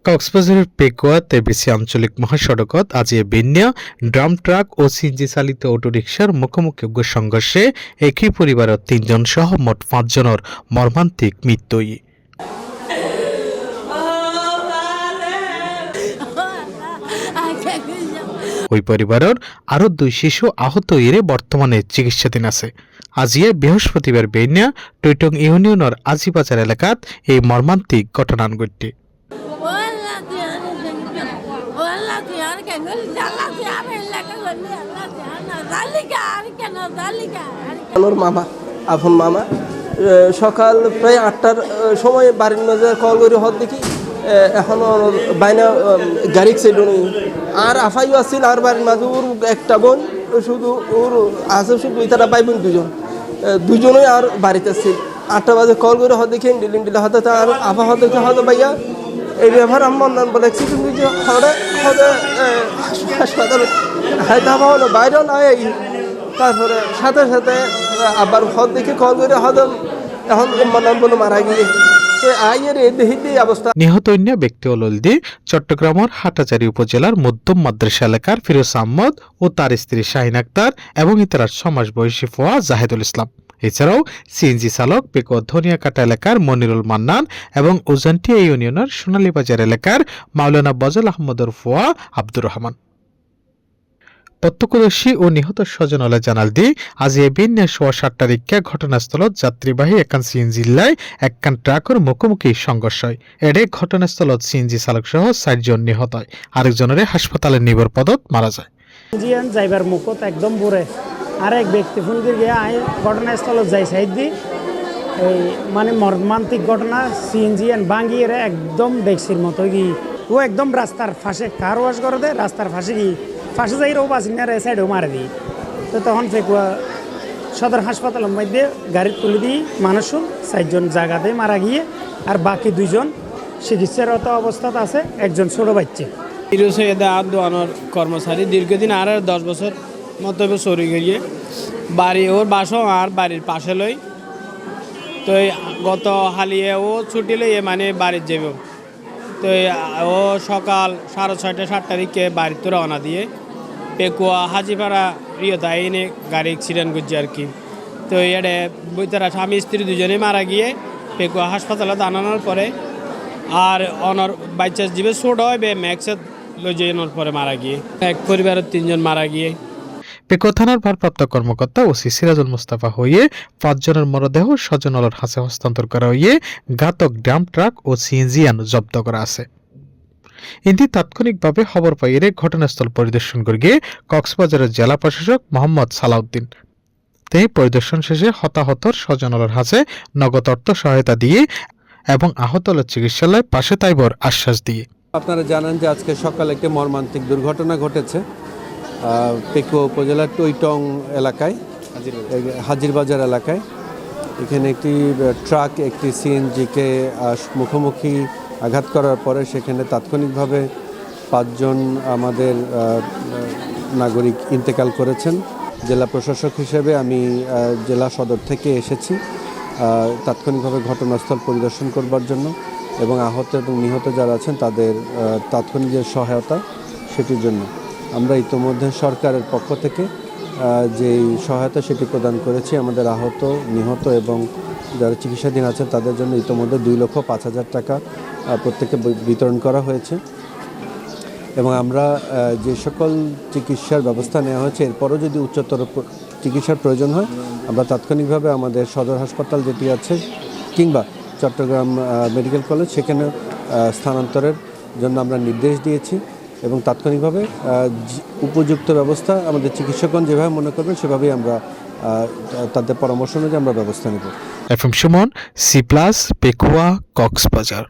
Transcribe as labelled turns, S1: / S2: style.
S1: কক্সবাজারের পেকুয়া তেবিসি আঞ্চলিক মহাসড়কত আজি বেন্যা ড্রাম ট্রাক ও সিএনজি চালিত অটোরিকশার মুখোমুখি সংঘর্ষে একই পরিবারের ৩ জন সহ মোট ৫ জনের মর্মান্তিক মৃত্যু। ওই পরিবারের আরো ২ শিশু আহত হয়ে বর্তমানে চিকিৎসাধীন আছে। আজিয়ে বৃহস্পতিবার বেন্যা টৈটং ইউনিয়নের আজিবাজার এলাকাত এই মর্মান্তিক ঘটনা ঘটে।
S2: আমার মামা আপন মামা সকাল প্রায় ৮টার সময় বাড়ির মাঝে কল করে হত দেখি এখনো বাইনা গাড়ি সেডুনি আর আফাইও আসছিল আর বাড়ির মাঝে ওর একটা বোন শুধু ওর আছে শুধু তারা ভাই বোন দুজনেই আর বাড়িতে আসছিল ৮টা বাজে কল করে হত দেখি ডিলিং হতে আর আফা হত দেখি হতো ভাইয়া এই ব্যাপার আমার নাম বলে তুমি যে হাসপাতালে হাইতে আফা হলো বাইরেও নাই। তারপরে সাথে সাথে আবার হদ দেখে কল করে হদ এখন নাম বলে মারা গিয়ে
S1: নিহত অন্য ব্যক্তি অললদি চট্টগ্রামের হাটাজারি উপজেলার মধ্যম মাদ্রাসা এলাকার ফিরোজ আহমদ ও তার স্ত্রী শাহিন আক্তার এবং ইতার সমাজ বয়সী ফোয়া জাহেদুল ইসলাম। এছাড়াও সিএনজি চালক পেকুয়া ধনিয়াকাটা এলাকার মনিরুল মান্নান এবং উজানটিয়া ইউনিয়নের সোনালীবাজার এলাকার মাওলানা বজল আহমদের ফোয়া আব্দুর রহমান। প্রত্যক্ষদর্শী ও নিহত স্বজনলে জানাল দি আজ এ বিন্যা সোয়া ৭ তারিখে ঘটনাস্থলত যাত্রীবাহী একান সিএনজি জিল্লায় একখান ট্রাকের মুখোমুখি সংঘর্ষ হয়। এডে ঘটনাস্থলত সিএনজি চালক সহ ৪ জন নিহত হয়, আরেকজনের হাসপাতালে নিবর পদত মারা যায়।
S3: জিয়ান যাইবার মুখত একদম বুড়ে আরেক ব্যক্তি ফোন দিয়ে গিয়ে ঘটনাস্থলত যাই সাইড দি এই মানে মর্মান্তিক ঘটনা সিএনজি ভাঙিয়ে একদম ডেক্সির মতো গিয়ে ও একদম রাস্তার ফাঁসে কার ওয়াশ করে দেয় রাস্তার ফাঁসে গিয়ে ফাঁসে যাই ও বাসিন্দার সাইডেও মারে দিই। তো তখন পেকুয়া সদর হাসপাতালের মধ্যে গাড়ি তুলে দিই মানুষ ৪ জন জায়গাতে মারা গিয়ে আর বাকি 2 জন চিকিৎসারত অবস্থাতে আছে, একজন ছোট বাচ্চা।
S4: আনোয়ার কর্মচারী দীর্ঘদিন আর 10 বছর মতো চুরি গিয়ে বাড়ি ওর বাসও আর বাড়ির পাশে লই। তো গত হালিয়ে ও ছুটি লই মানে বাড়ির যাবে। তো ও সকাল 6:30 7 তারিখে বাড়িতে রওনা দিয়ে পেকুয়া হাজিপাড়া রিয়তা এনে গাড়ি অ্যাক্সিডেন্ট করছে আর কি। তো এডে তারা স্বামী স্ত্রী দুজনেই মারা গিয়ে পেকুয়া হাসপাতালে আনানোর পরে আর অনর বাচ্চা জীবে ছোট হয় ম্যাক্সে লজে এনার পরে মারা গিয়ে এক পরিবারের 3 জন মারা গিয়ে।
S1: পেকুয়া থানার ভারপ্রাপ্ত কর্মকর্তা ওসি সিরাজুল মুস্তাফা হইয়ে ৫ জনের মরদেহ স্বজনলের হাতে হস্তান্তর করা হইয়ে ঘাতক ড্রাম ট্রাক ও সিএনজি জব্দ করা আছে। ইন্দি তাৎক্ষণিকভাবে খবর পাইয়ে ঘটনাস্থল পরিদর্শন করে গিয়ে কক্সবাজারের জেলা প্রশাসক মোহাম্মদ সালাউদ্দিন তিনি পরিদর্শন শেষে হতাহতর স্বজনলের হাতে নগদ অর্থ সহায়তা দিয়ে এবং আহতলের চিকিৎসালয়ে পাশে তাইবর আশ্বাস দিয়ে।
S5: আপনারা জানেন যে আজকে সকালে একটি মর্মান্তিক দুর্ঘটনা ঘটেছে পেকুয়া উপজেলার টৈটং এলাকায় হাজিরবাজার এলাকায়। এখানে একটি ট্রাক একটি সিএনজিকে মুখোমুখি আঘাত করার পরে সেখানে তাৎক্ষণিকভাবে ৫ জন আমাদের নাগরিক ইন্তেকাল করেছেন। জেলা প্রশাসক হিসেবে আমি জেলা সদর থেকে এসেছি তাৎক্ষণিকভাবে ঘটনাস্থল পরিদর্শন করবার জন্য এবং আহত এবং নিহত যারা আছেন তাদের তাৎক্ষণিক যে সহায়তা সেটির জন্য আমরা ইতোমধ্যে সরকারের পক্ষ থেকে যে সহায়তা সেটি প্রদান করেছি। আমাদের আহত নিহত এবং যারা চিকিৎসাধীন আছেন তাদের জন্য ইতোমধ্যে 2,05,000 টাকা প্রত্যেকে বিতরণ করা হয়েছে এবং আমরা যে সকল চিকিৎসার ব্যবস্থা নেওয়া হয়েছে এরপরও যদি উচ্চতর চিকিৎসার প্রয়োজন হয় আমরা তাৎক্ষণিকভাবে আমাদের সদর হাসপাতাল যেটি আছে কিংবা চট্টগ্রাম মেডিকেল কলেজ সেখানে স্থানান্তরের জন্য আমরা নির্দেশ দিয়েছি এবং তাৎক্ষণিকভাবে উপযুক্ত ব্যবস্থা আমাদের চিকিৎসকগণ যেভাবে মনে করবেন সেভাবেই আমরা তাদের পরামর্শ অনুযায়ী আমরা ব্যবস্থা নেব।
S1: FM Suman, C+, Pekua, Cox's Bazar.